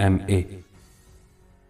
MA।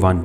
1।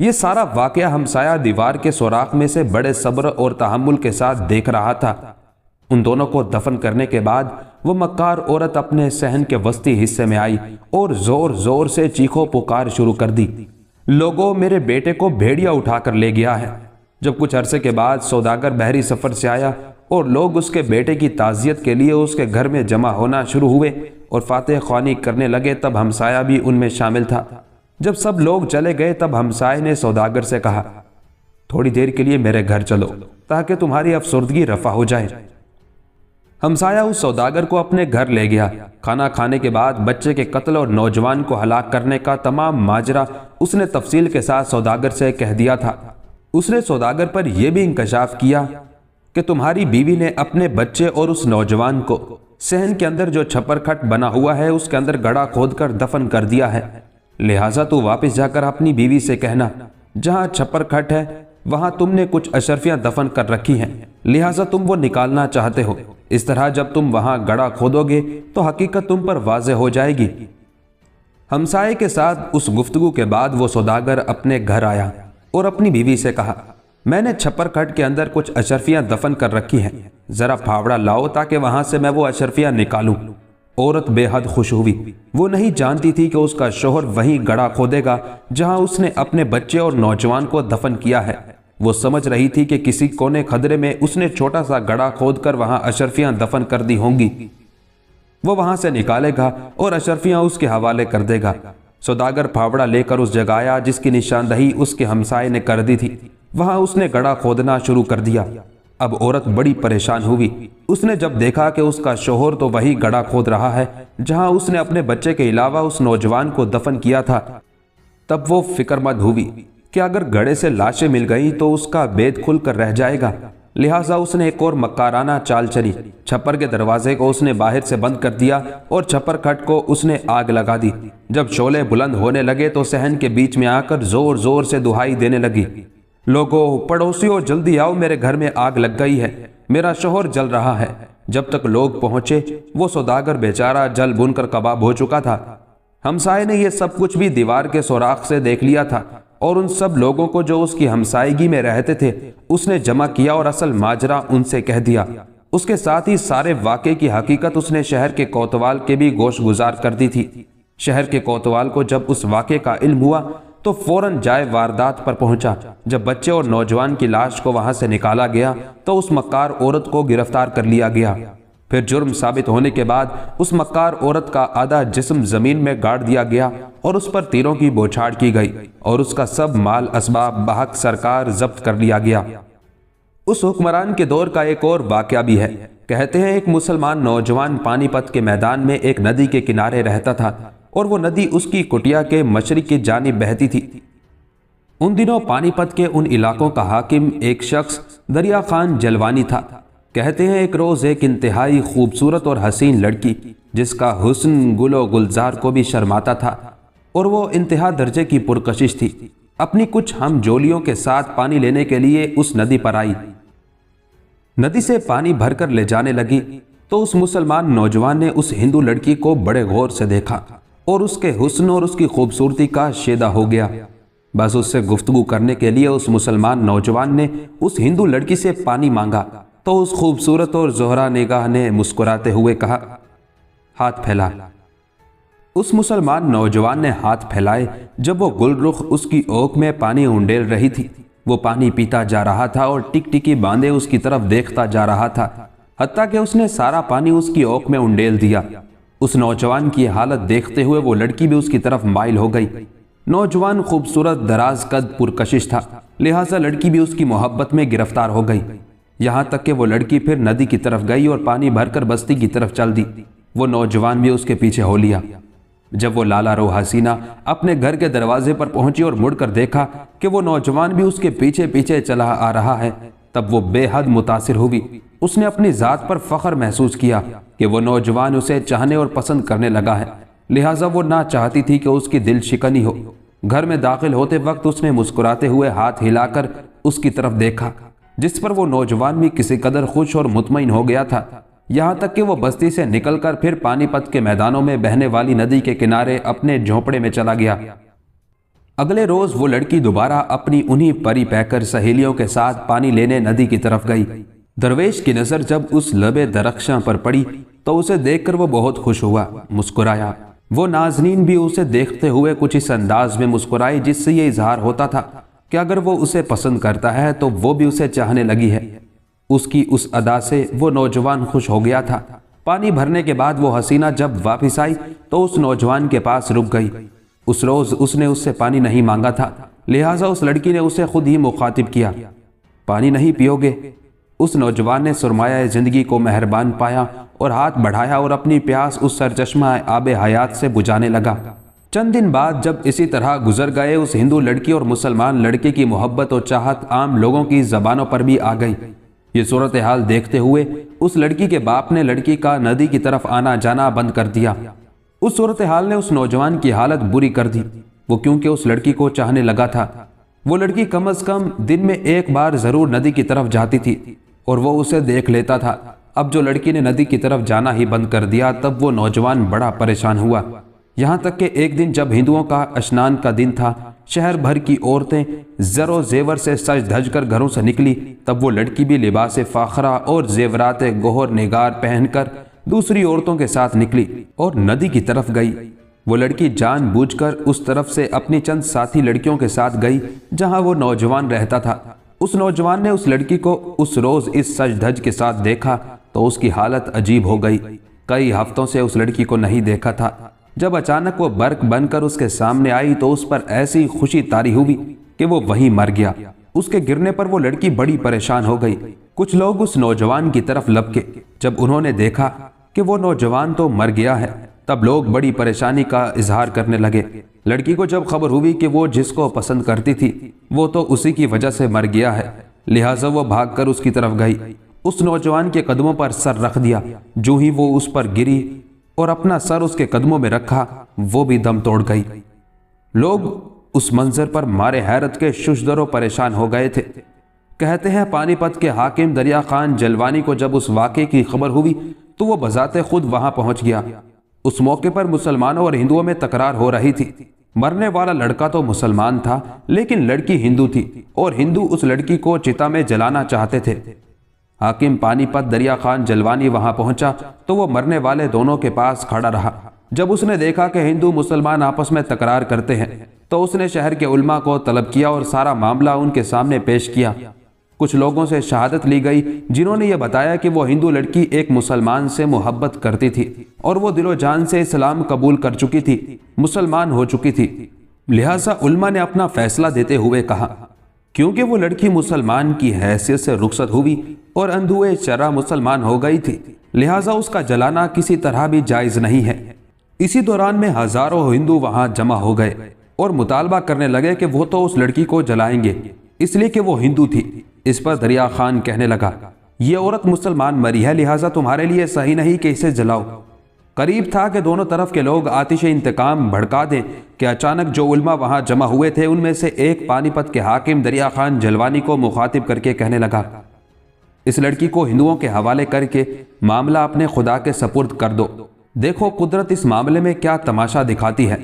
یہ سارا واقعہ ہمسایہ دیوار کے سوراخ میں سے بڑے صبر اور تحمل کے ساتھ دیکھ رہا تھا۔ ان دونوں کو دفن کرنے کے بعد وہ مکار عورت اپنے صحن کے وسطی حصے میں آئی اور زور زور سے چیخو پکار شروع کر دی، لوگوں میرے بیٹے کو بھیڑیا اٹھا کر لے گیا ہے۔ جب کچھ عرصے کے بعد سوداگر بحری سفر سے آیا اور لوگ اس کے بیٹے کی تعزیت کے لیے اس کے گھر میں جمع ہونا شروع ہوئے اور فاتح خوانی کرنے لگے، تب ہمسایہ بھی ان میں شامل تھا۔ جب سب لوگ چلے گئے تب ہمسائے نے سوداگر سے کہا، تھوڑی دیر کے لیے میرے گھر چلو تاکہ تمہاری افسردگی رفع ہو جائے۔ ہمسایہ اس سوداگر کو اپنے گھر لے گیا۔ کھانا کھانے کے بعد بچے کے قتل اور نوجوان کو ہلاک کرنے کا تمام ماجرا اس نے تفصیل کے ساتھ سوداگر سے کہہ دیا تھا۔ اس نے سوداگر پر یہ بھی انکشاف کیا کہ تمہاری بیوی نے اپنے بچے اور اس نوجوان کو صحن کے اندر جو چھپر کھٹ بنا ہوا ہے اس کے اندر گڑھا کھود کر دفن کر دیا ہے، لہٰذا تو واپس جا کر اپنی بیوی سے کہنا جہاں چھپر کھٹ ہے وہاں تم نے کچھ اشرفیاں دفن کر رکھی ہیں، لہٰذا تم وہ نکالنا چاہتے ہو۔ اس طرح جب تم وہاں گڑھا کھودو گے تو حقیقت تم پر واضح ہو جائے گی۔ ہمسائے کے ساتھ اس گفتگو کے بعد وہ سوداگر اپنے گھر آیا اور اپنی بیوی سے کہا، میں نے چھپر کھٹ کے اندر کچھ اشرفیاں دفن کر رکھی ہیں، ذرا پھاوڑا لاؤ تاکہ وہاں سے میں وہ اشرفیاں نکالوں۔ عورت بے حد خوش ہوئی۔ وہ نہیں جانتی تھی کہ اس کا شوہر وہیں گڑھا کھودے گا جہاں اس نے اپنے بچے اور نوجوان کو دفن کیا ہے۔ وہ سمجھ رہی تھی کہ کسی کونے خدرے میں اس نے چھوٹا سا گڑھا کھود کر وہاں اشرفیاں دفن کر دی ہوں گی۔ وہ وہاں سے نکالے گا اور اشرفیاں اس کے حوالے کر دے گا۔ سوداگر پھاوڑا لے کر اس جگہ آیا جس کی نشاندہی اس کے ہمسائے نے کر دی تھی۔ وہاں اس نے گڑھا کھودنا شروع کر دیا۔ اب عورت بڑی پریشان ہوئی۔ اس نے جب دیکھا کہ اس کا شوہر تو وہی گڑھا کھود رہا ہے جہاں اس نے اپنے بچے کے علاوہ اس نوجوان کو دفن کیا تھا، تب وہ فکر مند ہوئی کہ اگر گڑھے سے لاشیں مل گئیں تو اس کا بید کھل کر رہ جائے گا، لہٰذا اس نے ایک اور مکارانہ چال چلی۔ چھپر کے دروازے کو اس نے باہر سے بند کر دیا اور چھپر کھٹ کو اس نے آگ لگا دی۔ جب شعلے بلند ہونے لگے تو صحن کے بیچ میں آ کر زور زور سے دہائی دینے لگی، لوگوں پڑوسیوں جلدی آؤ، میرے گھر میں آگ لگ گئی ہے، میرا شوہر جل رہا ہے۔ جب تک لوگ پہنچے وہ سوداگر بیچارہ جل بن کر کباب ہو چکا تھا۔ ہمسائے نے یہ سب کچھ بھی دیوار کے سوراخ سے دیکھ لیا تھا اور ان سب لوگوں کو جو اس کی ہمسائیگی میں رہتے تھے اس نے جمع کیا اور اصل ماجرا ان سے کہہ دیا۔ اس کے ساتھ ہی سارے واقعے کی حقیقت اس نے شہر کے کوتوال کے بھی گوش گزار کر دی تھی۔ شہر کے کوتوال کو جب اس واقعے کا علم ہوا تو فوراً جائے واردات پر پہنچا۔ جب بچے اور نوجوان کی لاش کو وہاں سے نکالا گیا تو اس مکار عورت کو گرفتار کر لیا گیا۔ پھر جرم ثابت ہونے کے بعد اس مکار عورت کا آدھا جسم زمین میں گاڑ دیا گیا اور اس پر تیروں کی بوچھاڑ کی گئی اور اس کا سب مال اسباب بحق سرکار ضبط کر لیا گیا۔ اس حکمران کے دور کا ایک اور واقعہ بھی ہے۔ کہتے ہیں ایک مسلمان نوجوان پانی پت کے میدان میں ایک ندی کے کنارے رہتا تھا اور وہ ندی اس کی کٹیا کے مشرق کی جانب بہتی تھی۔ ان دنوں پانی پت کے ان علاقوں کا حاکم ایک شخص دریا خان جلوانی تھا۔ کہتے ہیں ایک روز ایک انتہائی خوبصورت اور حسین لڑکی جس کا حسن گل و گلزار کو بھی شرماتا تھا اور وہ انتہا درجے کی پرکشش تھی، اپنی کچھ ہم جولیوں کے ساتھ پانی لینے کے لیے اس ندی پر آئی۔ ندی سے پانی بھر کر لے جانے لگی تو اس مسلمان نوجوان نے اس ہندو لڑکی کو بڑے غور سے دیکھا اور اس کے حسن اور اس کی خوبصورتی کا شیدا ہو گیا۔ بس اس سے گفتگو کرنے کے لیے اس مسلمان نوجوان نے اس ہندو لڑکی سے پانی مانگا تو اس خوبصورت اور زہرا نگاہ نے مسکراتے ہوئے کہا، ہاتھ پھیلا۔ اس مسلمان نوجوان نے ہاتھ پھیلائے۔ جب وہ گل رخ اس کی اوک میں پانی انڈیل رہی تھی، وہ پانی پیتا جا رہا تھا اور ٹک ٹکی باندھے اس کی طرف دیکھتا جا رہا تھا، حتیٰ کہ اس نے سارا پانی اس کی اوک میں انڈیل دیا۔ اس نوجوان کی حالت دیکھتے ہوئے وہ لڑکی بھی اس کی طرف مائل ہو گئی۔ نوجوان خوبصورت دراز قد پرکشش تھا، لہٰذا لڑکی بھی اس کی محبت میں گرفتار ہو گئی، یہاں تک کہ وہ لڑکی پھر ندی کی طرف گئی اور پانی بھر کر بستی کی طرف چل دی۔ وہ نوجوان بھی اس کے پیچھے ہو لیا۔ جب وہ لالا رو حسینہ اپنے گھر کے دروازے پر پہنچی اور مڑ کر دیکھا کہ وہ نوجوان بھی اس کے پیچھے پیچھے چلا آ رہا ہے، تب وہ بے حد متاثر ہوئی۔ اس نے اپنی ذات پر فخر محسوس کیا کہ وہ نوجوان اسے چاہنے اور پسند کرنے لگا ہے، لہٰذا وہ نہ چاہتی تھی کہ اس کی دل شکنی ہو۔ گھر میں داخل ہوتے وقت اس نے مسکراتے ہوئے ہاتھ ہلا کر اس کی طرف دیکھا، جس پر وہ نوجوان بھی کسی قدر خوش اور مطمئن ہو گیا تھا، یہاں تک کہ وہ بستی سے نکل کر پھر پانی پت کے میدانوں میں بہنے والی ندی کے کنارے اپنے جھونپڑے میں چلا گیا۔ اگلے روز وہ لڑکی دوبارہ اپنی انہی پری پیکر سہیلیوں کے ساتھ پانی لینے ندی کی طرف گئی۔ درویش کی نظر جب اس لبے درخشاں پر پڑی تو اسے دیکھ کر وہ بہت خوش ہوا، مسکرایا۔ وہ ناظرین بھی اسے دیکھتے ہوئے کچھ اس انداز میں مسکرائے جس سے یہ اظہار ہوتا تھا کہ اگر وہ اسے پسند کرتا ہے تو وہ بھی اسے چاہنے لگی ہے۔ اس کی اس ادا سے وہ نوجوان خوش ہو گیا تھا۔ پانی بھرنے کے بعد وہ حسینہ جب واپس آئی تو اس نوجوان کے پاس رک گئی۔ اس روز اس نے اس سے پانی نہیں مانگا تھا، لہٰذا اس لڑکی نے اسے خود ہی مخاطب کیا۔ پانی نہیں پیو گے؟ اس نوجوان نے سرمایہ زندگی کو مہربان پایا اور ہاتھ بڑھایا اور اپنی پیاس اس سرچشمہ آب حیات سے بجھانے لگا۔ چند دن بعد جب اسی طرح گزر گئے، اس ہندو لڑکی اور مسلمان لڑکے کی محبت اور چاہت عام لوگوں کی زبانوں پر بھی آ گئی۔ یہ صورتحال دیکھتے ہوئے اس لڑکی کے باپ نے لڑکی کا ندی کی طرف آنا جانا بند کر دیا۔ اس صورتحال نے اس نوجوان کی حالت بری کر دی، وہ کیونکہ اس لڑکی کو چاہنے لگا تھا۔ وہ لڑکی کم از کم دن میں ایک بار ضرور ندی کی طرف جاتی تھی اور وہ اسے دیکھ لیتا تھا۔ اب جو لڑکی نے ندی کی طرف جانا ہی بند کر دیا، تب وہ نوجوان بڑا پریشان ہوا۔ یہاں تک کہ ایک دن جب ہندوؤں کا اشنان کا دن تھا، شہر بھر کی عورتیں زر و زیور سے سج دھج کر گھروں سے نکلی، تب وہ لڑکی بھی لباس فاخرہ اور زیورات گوہر نگار پہن کر دوسری عورتوں کے ساتھ نکلی اور ندی کی طرف گئی۔ وہ لڑکی جان بوجھ کر اس طرف سے اپنی چند ساتھی لڑکیوں کے ساتھ گئی جہاں وہ نوجوان رہتا تھا۔ اس نوجوان نے اس لڑکی کو اس روز اس سج دھج کے ساتھ دیکھا تو اس کی حالت عجیب ہو گئی۔ کئی ہفتوں سے اس لڑکی کو نہیں دیکھا تھا۔ جب اچانک وہ برق بن کر اس کے سامنے آئی تو اس پر ایسی خوشی طاری ہوئی کہ وہ وہیں مر گیا۔ اس کے گرنے پر وہ لڑکی بڑی پریشان ہو گئی۔ کچھ لوگ اس نوجوان کی طرف لپکے۔ جب انہوں نے دیکھا کہ وہ نوجوان تو مر گیا ہے، تب لوگ بڑی پریشانی کا اظہار کرنے لگے۔ لڑکی کو جب خبر ہوئی کہ وہ جس کو پسند کرتی تھی وہ تو اسی کی وجہ سے مر گیا ہے، لہٰذا وہ بھاگ کر اس کی طرف گئی، اس نوجوان کے قدموں پر سر رکھ دیا۔ جو ہی وہ اس پر گری اور اپنا سر اس کے قدموں میں رکھا، وہ بھی دم توڑ گئی۔ لوگ اس منظر پر مارے حیرت کے ششدر و پریشان ہو گئے تھے۔ کہتے ہیں پانی پت کے حاکم دریا خان جلوانی کو جب اس واقعے کی خبر ہوئی تو وہ بذات خود وہاں پہنچ گیا۔ اس موقع پر مسلمانوں اور ہندوؤں میں تکرار ہو رہی تھی۔ مرنے والا لڑکا تو مسلمان تھا لیکن لڑکی ہندو تھی اور ہندو اس لڑکی کو چتا میں جلانا چاہتے تھے۔ حاکم پانی پت دریا خان جلوانی وہاں پہنچا تو وہ مرنے والے دونوں کے پاس کھڑا رہا۔ جب اس نے دیکھا کہ ہندو مسلمان آپس میں تکرار کرتے ہیں تو اس نے شہر کے علماء کو طلب کیا اور سارا معاملہ ان کے سامنے پیش کیا۔ کچھ لوگوں سے شہادت لی گئی جنہوں نے یہ بتایا کہ وہ ہندو لڑکی ایک مسلمان سے محبت کرتی تھی اور وہ دل و جان سے اسلام قبول کر چکی تھی، مسلمان ہو چکی تھی۔ لہٰذا علماء نے اپنا فیصلہ دیتے ہوئے کہا کیونکہ وہ لڑکی مسلمان کی حیثیت سے رخصت ہوئی اور اندھوئے شرع مسلمان ہو گئی تھی، لہٰذا اس کا جلانا کسی طرح بھی جائز نہیں ہے۔ اسی دوران میں ہزاروں ہندو وہاں جمع ہو گئے اور مطالبہ کرنے لگے کہ وہ تو اس لڑکی کو جلائیں گے اس لیے کہ وہ ہندو تھی۔ اس پر دریا خان کہنے لگا یہ عورت مسلمان مری ہے، لہٰذا تمہارے لیے صحیح نہیں کہ اسے جلاؤ۔ قریب تھا کہ دونوں طرف کے لوگ آتش انتقام بھڑکا دیں کہ اچانک جو علماء وہاں جمع ہوئے تھے ان میں سے ایک پانی پت کے حاکم دریا خان جلوانی کو مخاطب کر کے کہنے لگا اس لڑکی کو ہندوؤں کے حوالے کر کے معاملہ اپنے خدا کے سپرد کر دو، دیکھو قدرت اس معاملے میں کیا تماشا دکھاتی ہے۔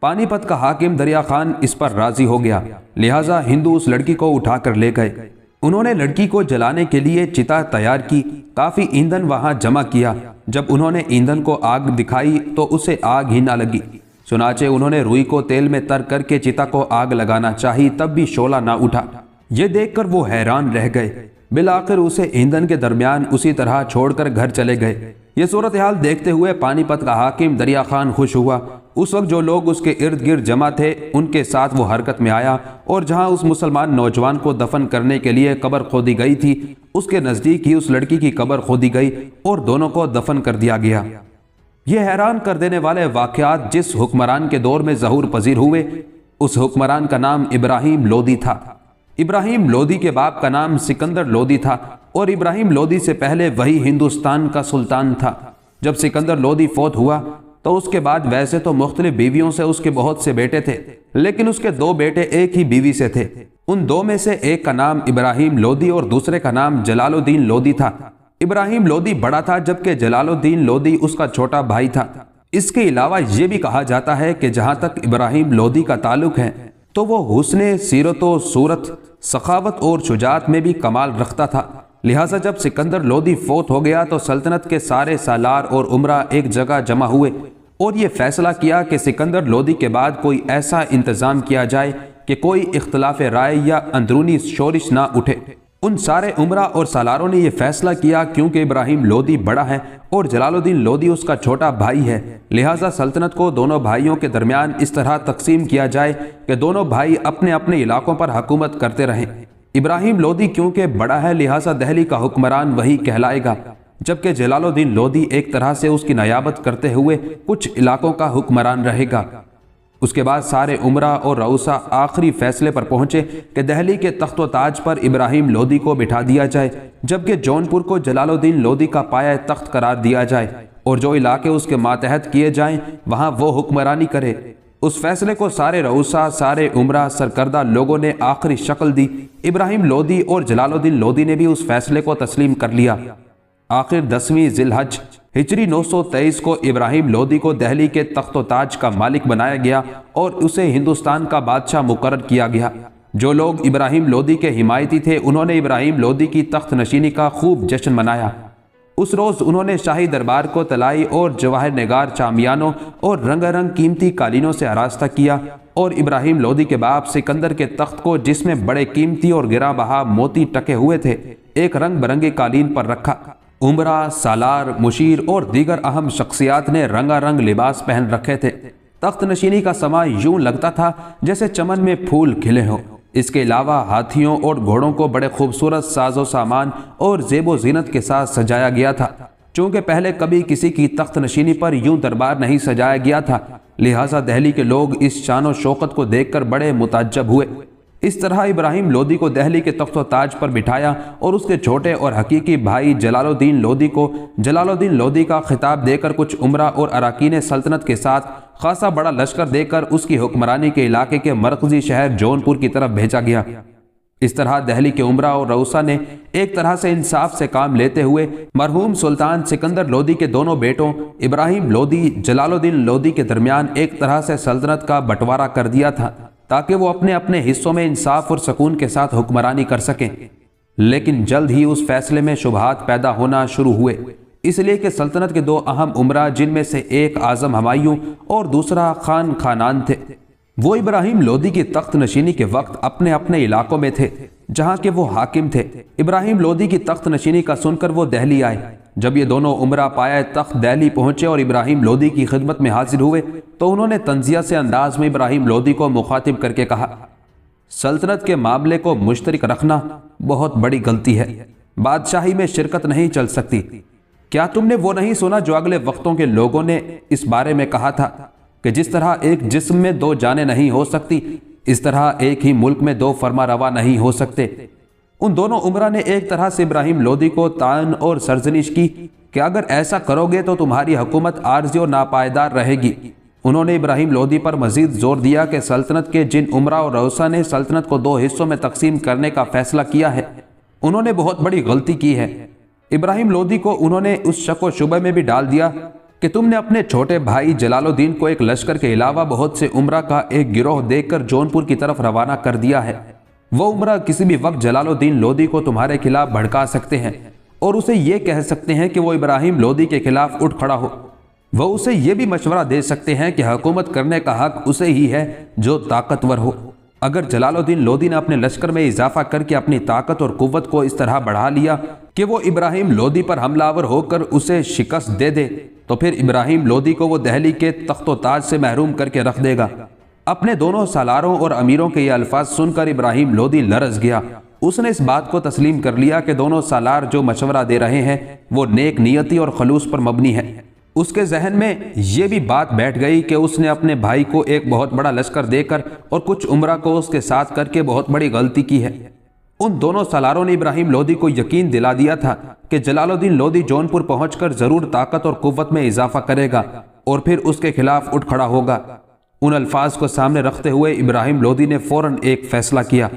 پانی پت کا حاکم دریا خان اس پر راضی ہو گیا، لہٰذا ہندو اس لڑکی کو اٹھا کر لے گئے۔ انہوں نے لڑکی کو جلانے کے لیے چتا تیار کی، کافی ایندھن وہاں جمع کیا۔ جب انہوں نے ایندھن کو آگ دکھائی تو اسے آگ ہی نہ لگی، چنانچہ انہوں نے روئی کو تیل میں تر کر کے چتا کو آگ لگانا چاہی، تب بھی شعلہ نہ اٹھا۔ یہ دیکھ کر وہ حیران رہ گئے۔ بالآخر اسے ایندھن کے درمیان اسی طرح چھوڑ کر گھر چلے گئے۔ یہ صورتحال دیکھتے ہوئے پانی پت کا حاکم دریا خان خوش ہوا۔ اس وقت جو لوگ اس کے ارد گرد جمع تھے ان کے ساتھ وہ حرکت میں آیا اور جہاں اس مسلمان نوجوان کو دفن کرنے کے لیے قبر کھودی گئی تھی اس کے نزدیک ہی اس لڑکی کی قبر کھودی گئی اور دونوں کو دفن کر دیا گیا۔ یہ حیران کر دینے والے واقعات جس حکمران کے دور میں ظہور پذیر ہوئے اس حکمران کا نام ابراہیم لودھی تھا۔ ابراہیم لودھی کے باپ کا نام سکندر لودھی تھا اور ابراہیم لودھی سے پہلے وہی ہندوستان کا سلطان تھا۔ جب سکندر لودھی فوت ہوا تو اس کے بعد ویسے تو مختلف بیویوں سے اس کے بہت سے بیٹے تھے لیکن اس کے 2 بیٹے ایک ہی بیوی سے تھے۔ ان 2 میں سے ایک کا نام ابراہیم لودھی اور دوسرے کا نام جلال الدین لودھی تھا۔ ابراہیم لودھی بڑا تھا جبکہ جلال الدین لودھی اس کا چھوٹا بھائی تھا۔ اس کے علاوہ یہ بھی کہا جاتا ہے کہ جہاں تک ابراہیم لودھی کا تعلق ہے تو وہ حسن سیرت و صورت، سخاوت اور شجاعت میں بھی کمال رکھتا تھا۔ لہٰذا جب سکندر لودھی فوت ہو گیا تو سلطنت کے سارے سالار اور امراء ایک جگہ جمع ہوئے اور یہ فیصلہ کیا کہ سکندر لودھی کے بعد کوئی ایسا انتظام کیا جائے کہ کوئی اختلاف رائے یا اندرونی شورش نہ اٹھے۔ ان سارے امراء اور سالاروں نے یہ فیصلہ کیا کیونکہ ابراہیم لودھی بڑا ہے اور جلال الدین لودھی اس کا چھوٹا بھائی ہے، لہٰذا سلطنت کو دونوں بھائیوں کے درمیان اس طرح تقسیم کیا جائے کہ دونوں بھائی اپنے اپنے علاقوں پر حکومت کرتے رہیں۔ ابراہیم لودھی کیونکہ بڑا ہے لہٰذا دہلی کا حکمران وہی کہلائے گا، جبکہ جلال الدین لودھی ایک طرح سے اس کی نیابت کرتے ہوئے کچھ علاقوں کا حکمران رہے گا۔ اس کے بعد سارے امراء اور رؤسا آخری فیصلے پر پہنچے کہ دہلی کے تخت و تاج پر ابراہیم لودھی کو بٹھا دیا جائے، جبکہ جونپور کو جلال الدین لودھی کا پایہ تخت قرار دیا جائے اور جو علاقے اس کے ماتحت کیے جائیں وہاں وہ حکمرانی کرے۔ اس فیصلے کو سارے رؤسا، سارے امراء، سرکردہ لوگوں نے آخری شکل دی۔ ابراہیم لودھی اور جلال الدین لودھی نے بھی اس فیصلے کو تسلیم کر لیا۔ آخر 10ویں ذی الحج ہجری 923 کو ابراہیم لودھی کو دہلی کے تخت و تاج کا مالک بنایا گیا اور اسے ہندوستان کا بادشاہ مقرر کیا گیا۔ جو لوگ ابراہیم لودھی کے حمایتی تھے انہوں نے ابراہیم لودھی کی تخت نشینی کا خوب جشن منایا۔ اس روز انہوں نے شاہی دربار کو طلائی اور جواہر نگار چامیانوں اور رنگ رنگ قیمتی قالینوں سے آراستہ کیا اور ابراہیم لودھی کے باپ سکندر کے تخت کو، جس میں بڑے قیمتی اور گراں بہا موتی ٹکے ہوئے تھے، ایک رنگ برنگی قالین پر رکھا۔ امراء، سالار، مشیر اور دیگر اہم شخصیات نے رنگا رنگ لباس پہن رکھے تھے۔ تخت نشینی کا سماں یوں لگتا تھا جیسے چمن میں پھول کھلے ہوں۔ اس کے علاوہ ہاتھیوں اور گھوڑوں کو بڑے خوبصورت ساز و سامان اور زیب و زینت کے ساتھ سجایا گیا تھا۔ چونکہ پہلے کبھی کسی کی تخت نشینی پر یوں دربار نہیں سجایا گیا تھا، لہٰذا دہلی کے لوگ اس شان و شوکت کو دیکھ کر بڑے متعجب ہوئے۔ اس طرح ابراہیم لودھی کو دہلی کے تخت و تاج پر بٹھایا اور اس کے چھوٹے اور حقیقی بھائی جلال الدین لودھی کو جلال الدین لودھی کا خطاب دے کر کچھ امراء اور اراکین سلطنت کے ساتھ خاصا بڑا لشکر دے کر اس کی حکمرانی کے علاقے کے مرکزی شہر جونپور کی طرف بھیجا گیا۔ اس طرح دہلی کے امراء اور رؤسا نے ایک طرح سے انصاف سے کام لیتے ہوئے مرحوم سلطان سکندر لودھی کے دونوں بیٹوں ابراہیم لودھی، جلال الدین لودھی کے درمیان ایک طرح سے سلطنت کا بٹوارہ کر دیا تھا تاکہ وہ اپنے اپنے حصوں میں انصاف اور سکون کے ساتھ حکمرانی کر سکیں۔ لیکن جلد ہی اس فیصلے میں شبہات پیدا ہونا شروع ہوئے، اس لیے کہ سلطنت کے دو اہم امراء، جن میں سے ایک اعظم ہمایوں اور دوسرا خان خانان تھے، وہ ابراہیم لودھی کی تخت نشینی کے وقت اپنے اپنے علاقوں میں تھے جہاں کے وہ حاکم تھے۔ ابراہیم لودھی کی تخت نشینی کا سن کر وہ دہلی آئے۔ جب یہ دونوں امراء پایہ تخت دہلی پہنچے اور ابراہیم لودھی کی خدمت میں حاضر ہوئے تو انہوں نے تنزیہ سے انداز میں ابراہیم لودھی کو مخاطب کر کے کہا، سلطنت کے معاملے کو مشترک رکھنا بہت بڑی غلطی ہے، بادشاہی میں شرکت نہیں چل سکتی۔ کیا تم نے وہ نہیں سنا جو اگلے وقتوں کے لوگوں نے اس بارے میں کہا تھا کہ جس طرح ایک جسم میں دو جانیں نہیں ہو سکتی، اس طرح ایک ہی ملک میں دو فرما روا نہیں ہو سکتے۔ ان دونوں امراء نے ایک طرح سے ابراہیم لودھی کو طعن اور سرزنش کی کہ اگر ایسا کرو گے تو تمہاری حکومت عارضی اور ناپائیدار رہے گی۔ انہوں نے ابراہیم لودھی پر مزید زور دیا کہ سلطنت کے جن امراء اور رؤسا نے سلطنت کو دو حصوں میں تقسیم کرنے کا فیصلہ کیا ہے، انہوں نے بہت بڑی غلطی کی ہے۔ ابراہیم لودھی کو انہوں نے اس شک و شبہ میں بھی ڈال دیا کہ تم نے اپنے چھوٹے بھائی جلال الدین کو ایک لشکر کے علاوہ بہت سے امراء کا ایک گروہ دیکھ کر جونپور کی طرف روانہ کر دیا ہے۔ وہ امراء کسی بھی وقت جلال الدین لودھی کو تمہارے خلاف بھڑکا سکتے ہیں اور اسے یہ کہہ سکتے ہیں کہ وہ ابراہیم لودھی کے خلاف اٹھ کھڑا ہو۔ وہ اسے یہ بھی مشورہ دے سکتے ہیں کہ حکومت کرنے کا حق اسے ہی ہے جو طاقتور ہو۔ اگر جلال الدین لودھی نے اپنے لشکر میں اضافہ کر کے اپنی طاقت اور قوت کو اس طرح بڑھا لیا کہ وہ ابراہیم لودھی پر حملہ آور ہو کر اسے شکست دے دے تو پھر ابراہیم لودھی کو وہ دہلی کے تخت و تاج سے محروم کر کے رکھ دے گا۔ اپنے دونوں سالاروں اور امیروں کے یہ الفاظ سن کر ابراہیم لودھی لرز گیا۔ اس نے اس بات کو تسلیم کر لیا کہ دونوں سالار جو مشورہ دے رہے ہیں وہ نیک نیتی اور خلوص پر مبنی ہے۔ اس کے ذہن میں یہ بھی بات بیٹھ گئی کہ اس نے اپنے بھائی کو ایک بہت بڑا لشکر دے کر اور کچھ امراء کو اس کے ساتھ کر کے بہت بڑی غلطی کی ہے۔ ان دونوں سالاروں نے ابراہیم لودھی کو یقین دلا دیا تھا کہ جلال الدین لودھی جونپور پہنچ کر ضرور طاقت اور قوت میں اضافہ کرے گا اور پھر اس کے خلاف اٹھ کھڑا ہوگا۔ ان الفاظ کو سامنے رکھتے ہوئے ابراہیم لودھی نے فوراً ایک فیصلہ کیا۔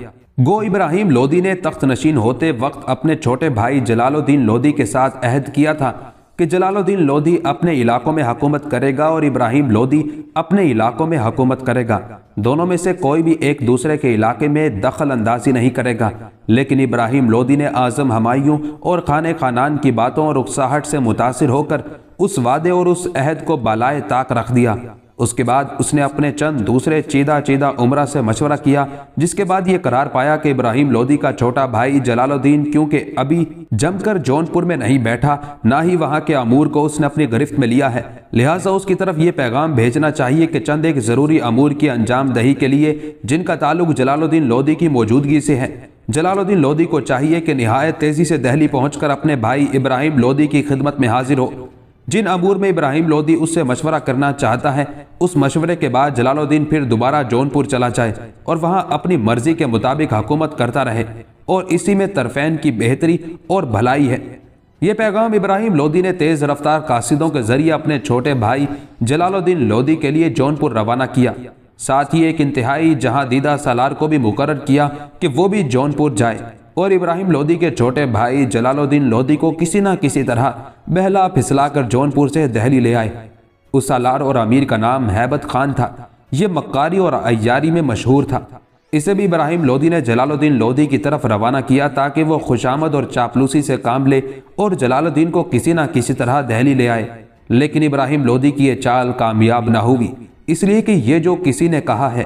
گو ابراہیم لودھی نے تخت نشین ہوتے وقت اپنے چھوٹے بھائی جلال الدین لودھی کے ساتھ عہد کیا تھا کہ جلال الدین لودھی اپنے علاقوں میں حکومت کرے گا اور ابراہیم لودھی اپنے علاقوں میں حکومت کرے گا، دونوں میں سے کوئی بھی ایک دوسرے کے علاقے میں دخل اندازی نہیں کرے گا۔ لیکن ابراہیم لودھی نے اعظم ہمایوں اور خانہ خانان کی باتوں اور اکساہٹ سے متاثر ہو کر اس وعدے اور اس عہد کو بالائے طاق رکھ دیا۔ اس کے بعد اس نے اپنے چند دوسرے چیدہ عمرہ سے مشورہ کیا، جس کے بعد یہ قرار پایا کہ ابراہیم لودھی کا چھوٹا بھائی جلال الدین کیونکہ ابھی جم کر جونپور میں نہیں بیٹھا، نہ ہی وہاں کے امور کو اس نے اپنی گرفت میں لیا ہے، لہٰذا اس کی طرف یہ پیغام بھیجنا چاہیے کہ چند ایک ضروری امور کی انجام دہی کے لیے جن کا تعلق جلال الدین لودھی کی موجودگی سے ہے، جلال الدین لودھی کو چاہیے کہ نہایت تیزی سے دہلی پہنچ کر اپنے بھائی ابراہیم لودھی کی خدمت میں حاضر ہو۔ جن امور میں ابراہیم لودھی اس سے مشورہ کرنا چاہتا ہے، اس مشورے کے بعد جلال الدین پھر دوبارہ جونپور چلا جائے اور وہاں اپنی مرضی کے مطابق حکومت کرتا رہے، اور اسی میں طرفین کی بہتری اور بھلائی ہے۔ یہ پیغام ابراہیم لودھی نے تیز رفتار قاصدوں کے ذریعے اپنے چھوٹے بھائی جلال الدین لودھی کے لیے جونپور روانہ کیا، ساتھ ہی ایک انتہائی جہاں دیدہ سالار کو بھی مقرر کیا کہ وہ بھی جونپور جائے اور ابراہیم لودھی کے چھوٹے بھائی جلال الدین لودھی کو کسی نہ کسی طرح بہلا پھسلا کر جونپور سے دہلی لے آئے۔ اس سالار اور امیر کا نام ہیبت خان تھا۔ یہ مکاری اور عیاری میں مشہور تھا۔ اسے بھی ابراہیم لودھی نے جلال الدین لودھی کی طرف روانہ کیا تاکہ وہ خوشامد اور چاپلوسی سے کام لے اور جلال الدین کو کسی نہ کسی طرح دہلی لے آئے۔ لیکن ابراہیم لودھی کی یہ چال کامیاب نہ ہوئی، اس لیے کہ یہ جو کسی نے کہا ہے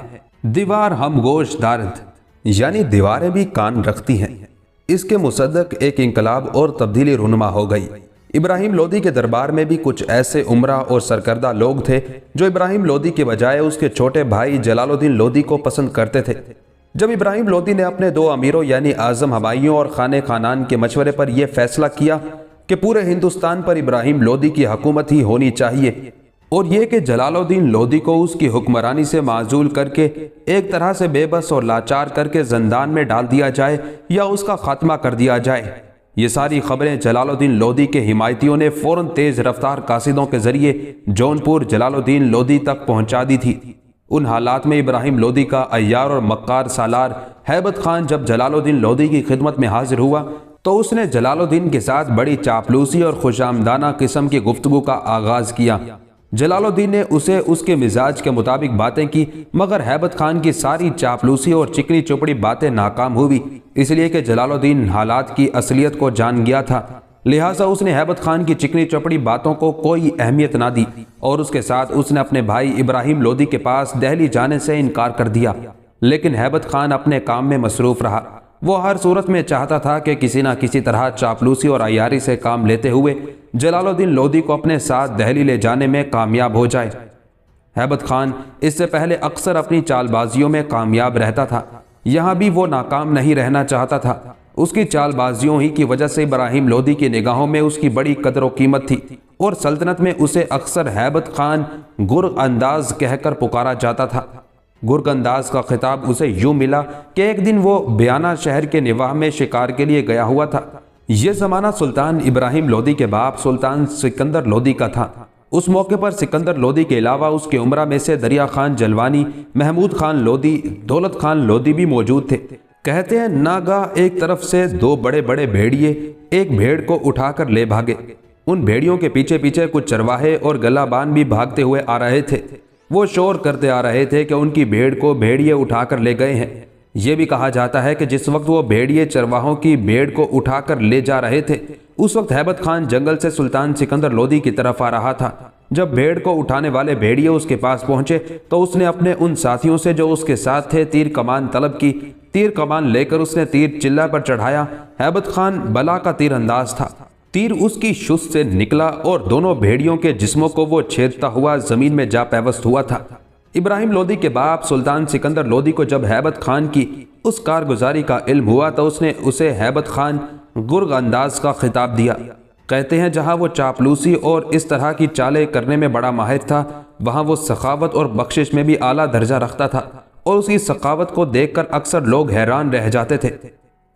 دیوار ہم گوش دارد، یعنی دیواریں بھی کان رکھتی ہیں، اس کے مصدق ایک انقلاب اور تبدیلی رونما ہو گئی۔ ابراہیم لودھی کے دربار میں بھی کچھ ایسے عمرہ اور سرکردہ لوگ تھے جو ابراہیم لودھی کے بجائے اس کے چھوٹے بھائی جلال الدین لودھی کو پسند کرتے تھے۔ جب ابراہیم لودھی نے اپنے دو امیروں یعنی اعظم ہمایوں اور خانہ خانان کے مشورے پر یہ فیصلہ کیا کہ پورے ہندوستان پر ابراہیم لودھی کی حکومت ہی ہونی چاہیے، اور یہ کہ جلال الدین لودھی کو اس کی حکمرانی سے معزول کر کے ایک طرح سے بے بس اور لاچار کر کے زندان میں ڈال دیا جائے یا اس کا خاتمہ کر دیا جائے، یہ ساری خبریں جلال الدین لودھی کے حمایتیوں نے فوراً تیز رفتار قاصدوں کے ذریعے جونپور جلال الدین لودھی تک پہنچا دی تھی۔ ان حالات میں ابراہیم لودھی کا عیار اور مکار سالار ہیبت خان جب جلال الدین لودھی کی خدمت میں حاضر ہوا تو اس نے جلال الدین کے ساتھ بڑی چاپلوسی اور خوش آمدانہ قسم کی گفتگو کا آغاز کیا۔ جلال الدین نے اسے اس کے مزاج کے مطابق باتیں کی، مگر ہیبت خان کی ساری چاپلوسی اور چکنی چپڑی باتیں ناکام ہوئی، اس لیے کہ جلال الدین حالات کی اصلیت کو جان گیا تھا، لہٰذا اس نے ہیبت خان کی چکنی چپڑی باتوں کو کوئی اہمیت نہ دی اور اس کے ساتھ اس نے اپنے بھائی ابراہیم لودھی کے پاس دہلی جانے سے انکار کر دیا۔ لیکن ہیبت خان اپنے کام میں مصروف رہا۔ وہ ہر صورت میں چاہتا تھا کہ کسی نہ کسی طرح چاپلوسی اور عیاری سے کام لیتے ہوئے جلال الدین لودھی کو اپنے ساتھ دہلی لے جانے میں کامیاب ہو جائے۔ ہیبت خان اس سے پہلے اکثر اپنی چال بازیوں میں کامیاب رہتا تھا، یہاں بھی وہ ناکام نہیں رہنا چاہتا تھا۔ اس کی چال بازیوں ہی کی وجہ سے ابراہیم لودھی کی نگاہوں میں اس کی بڑی قدر و قیمت تھی اور سلطنت میں اسے اکثر ہیبت خان گرگ انداز کہہ کر پکارا جاتا تھا۔ گرگ انداز کا خطاب اسے یوں ملا کہ ایک دن وہ بیانہ شہر کے نواح میں شکار کے لیے گیا ہوا تھا۔ یہ زمانہ سلطان ابراہیم لودھی کے باپ سلطان سکندر لودھی کا تھا۔ اس موقع پر سکندر لودھی کے علاوہ اس کے عمرہ میں سے دریا خان جلوانی، محمود خان لودھی، دولت خان لودھی بھی موجود تھے۔ کہتے ہیں ناگاہ ایک طرف سے دو بڑے بڑے بھیڑیے ایک بھیڑ کو اٹھا کر لے بھاگے۔ ان بھیڑیوں کے پیچھے پیچھے کچھ چرواہے اور گلہ بان بھی بھاگتے ہوئے آ رہے تھے۔ وہ شور کرتے آ رہے تھے کہ ان کی بھیڑ کو بھیڑیے اٹھا کر لے گئے ہیں۔ یہ بھی کہا جاتا ہے کہ جس وقت وہ بھیڑیے چرواہوں کی بھیڑ کو اٹھا کر لے جا رہے تھے، اس وقت ہیبت خان جنگل سے سلطان سکندر لودھی کی طرف آ رہا تھا۔ جب بھیڑ کو اٹھانے والے بھیڑیے اس کے پاس پہنچے تو اس نے اپنے ان ساتھیوں سے جو اس کے ساتھ تھے تیر کمان طلب کی۔ تیر کمان لے کر اس نے تیر چلہ پر چڑھایا۔ ہیبت خان بلا کا تیر انداز تھا۔ تیر اس کی شست سے نکلا اور دونوں بھیڑیوں کے جسموں کو وہ چھیدتا ہوا زمین میں جا پیوست ہوا تھا۔ ابراہیم لودھی کے باپ سلطان سکندر لودھی کو جب ہیبت خان کی اس کارگزاری کا علم ہوا تو اس نے اسے ہیبت خان گرگ انداز کا خطاب دیا۔ کہتے ہیں جہاں وہ چاپلوسی اور اس طرح کی چالیں کرنے میں بڑا ماہر تھا، وہاں وہ سخاوت اور بخشش میں بھی اعلیٰ درجہ رکھتا تھا اور اس کی سخاوت کو دیکھ کر اکثر لوگ حیران رہ جاتے تھے۔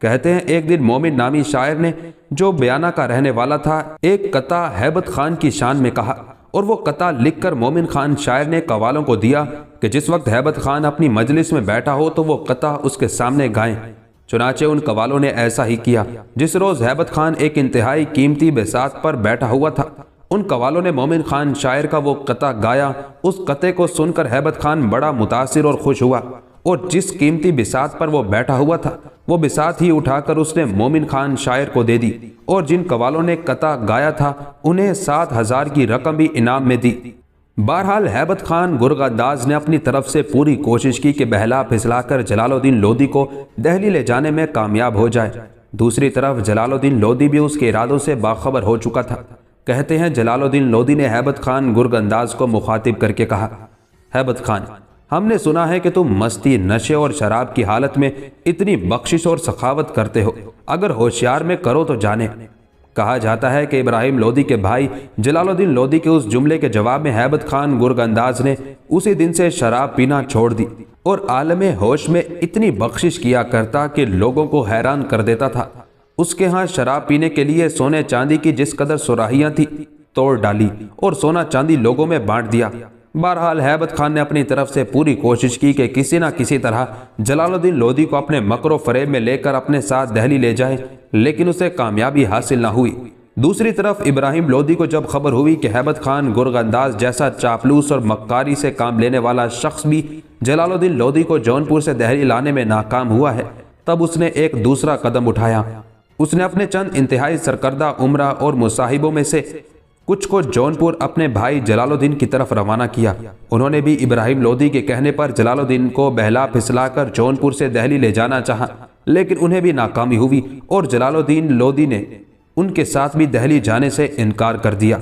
کہتے ہیں ایک دن مومن نامی شاعر نے جو بیانہ کا رہنے والا تھا ایک قطع ہیبت خان کی شان میں کہا، اور وہ قطع لکھ کر مومن خان شاعر نے قوالوں کو دیا کہ جس وقت ہیبت خان اپنی مجلس میں بیٹھا ہو تو وہ قطع اس کے سامنے گائیں۔ چنانچہ ان قوالوں نے ایسا ہی کیا۔ جس روز ہیبت خان ایک انتہائی قیمتی بساط پر بیٹھا ہوا تھا، ان قوالوں نے مومن خان شاعر کا وہ قطع گایا۔ اس قطعے کو سن کر ہیبت خان بڑا متاثر اور خوش ہوا، اور جس قیمتی بساط پر وہ بیٹھا ہوا تھا وہ بساط ہی اٹھا کر اس نے مومن خان شاعر کو دے دی، اور جن قوالوں نے قطع گایا تھا انہیں 7,000 کی رقم بھی انعام میں دی۔ بہرحال ہیبت خان گرگ انداز نے اپنی طرف سے پوری کوشش کی کہ بہلا پھسلا کر جلال الدین لودھی کو دہلی لے جانے میں کامیاب ہو جائے۔ دوسری طرف جلال الدین لودھی بھی اس کے ارادوں سے باخبر ہو چکا تھا۔ کہتے ہیں جلال الدین لودھی نے ہیبت خان گرگ انداز کو مخاطب کر کے کہا، ہیبت خان، ہم نے سنا ہے کہ تم مستی، نشے اور شراب کی حالت میں اتنی بخشش اور سخاوت کرتے ہو، اگر ہوشیار میں کرو تو جانے۔ کہا جاتا ہے کہ ابراہیم لودھی کے بھائی جلال الدین لودھی کے اس جملے کے جواب میں ہیبت خان گرگ انداز نے اسی دن سے شراب پینا چھوڑ دی، اور عالم ہوش میں اتنی بخشش کیا کرتا کہ لوگوں کو حیران کر دیتا تھا۔ اس کے ہاں شراب پینے کے لیے سونے چاندی کی جس قدر سراہیاں تھی توڑ ڈالی، اور سونا چاندی لوگوں میں بانٹ دیا۔ بہرحال ہیبت خان نے اپنی طرف سے پوری کوشش کی کہ کسی نہ کسی طرح جلال الدین لودھی کو اپنے مکر و فریب میں لے کر اپنے ساتھ دہلی لے جائے، لیکن اسے کامیابی حاصل نہ ہوئی۔ دوسری طرف ابراہیم لودھی کو جب خبر ہوئی کہ ہیبت خان گرگ انداز جیسا چاپلوس اور مکاری سے کام لینے والا شخص بھی جلال الدین لودھی کو جونپور سے دہلی لانے میں ناکام ہوا ہے، تب اس نے ایک دوسرا قدم اٹھایا۔ اس نے اپنے چند انتہائی سرکردہ عمرہ اور مصاحبوں میں سے کچھ کو جونپور اپنے بھائی جلال الدین کی طرف روانہ کیا۔ انہوں نے بھی ابراہیم لودھی کے کہنے پر جلال الدین کو بہلا پھسلا کر جونپور سے دہلی لے جانا چاہا، لیکن انہیں بھی ناکامی ہوئی، اور جلال الدین لودھی نے ان کے ساتھ بھی دہلی جانے سے انکار کر دیا۔